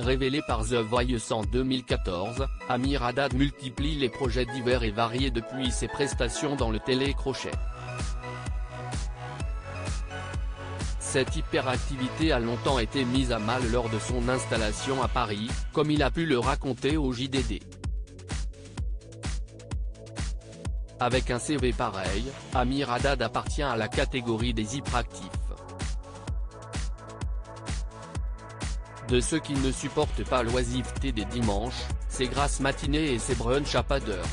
Révélé par The Voice en 2014, Amir Haddad multiplie les projets divers et variés depuis ses prestations dans le télécrochet. Cette hyperactivité a longtemps été mise à mal lors de son installation à Paris, comme il a pu le raconter au JDD. Avec un CV pareil, Amir Haddad appartient à la catégorie des hyperactifs. De ceux qui ne supportent pas l'oisiveté des dimanches, ses grasses matinées et ses brunchs à pas d'heure.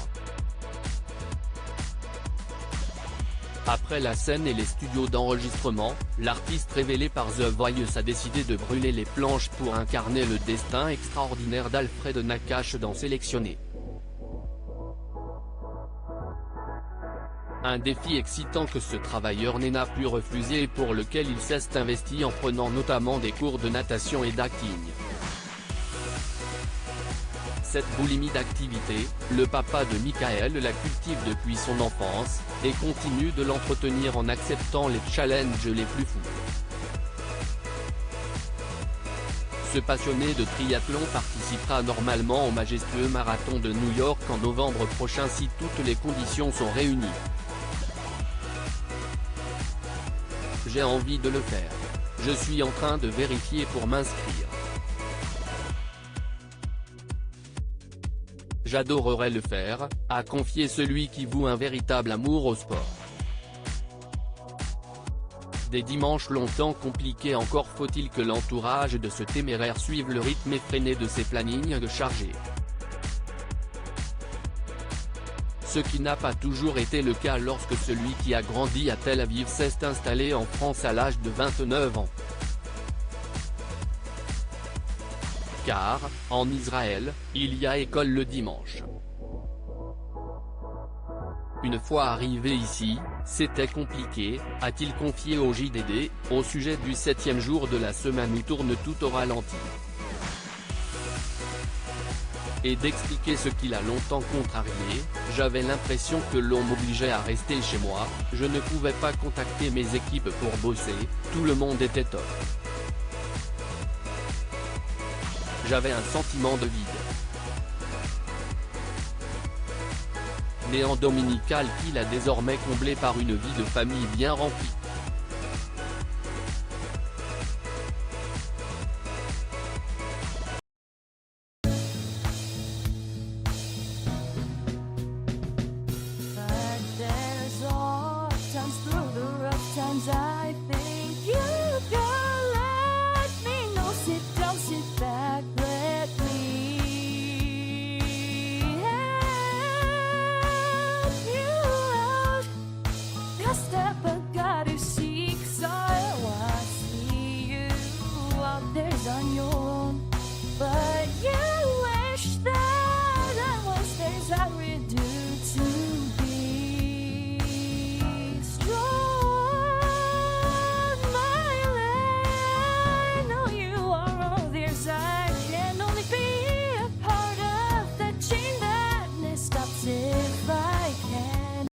Après la scène et les studios d'enregistrement, l'artiste révélé par The Voice a décidé de brûler les planches pour incarner le destin extraordinaire d'Alfred Nakache dans Sélectionné. Un défi excitant que ce travailleur n'a pu refuser et pour lequel il s'est investi en prenant notamment des cours de natation et d'acting. Cette boulimie d'activité, le papa de Michael la cultive depuis son enfance, et continue de l'entretenir en acceptant les challenges les plus fous. Ce passionné de triathlon participera normalement au majestueux marathon de New York en novembre prochain si toutes les conditions sont réunies. J'ai envie de le faire. Je suis en train de vérifier pour m'inscrire. J'adorerais le faire, a confié celui qui voue un véritable amour au sport. Des dimanches longtemps compliqués encore faut-il que l'entourage de ce téméraire suive le rythme effréné de ses plannings chargés. Ce qui n'a pas toujours été le cas lorsque celui qui a grandi à Tel Aviv s'est installé en France à l'âge de 29 ans. Car, en Israël, il y a école le dimanche. Une fois arrivé ici, c'était compliqué, a-t-il confié au JDD, au sujet du 7e jour de la semaine où tourne tout au ralenti. Et d'expliquer ce qui l'a longtemps contrarié, j'avais l'impression que l'on m'obligeait à rester chez moi, je ne pouvais pas contacter mes équipes pour bosser, tout le monde était off. J'avais un sentiment de vide. Néant dominical qu'il a désormais comblé par une vie de famille bien remplie. I think you can let me know. Sit down, sit back, let me help you out. The step I gotta seek, so I see you out there's on your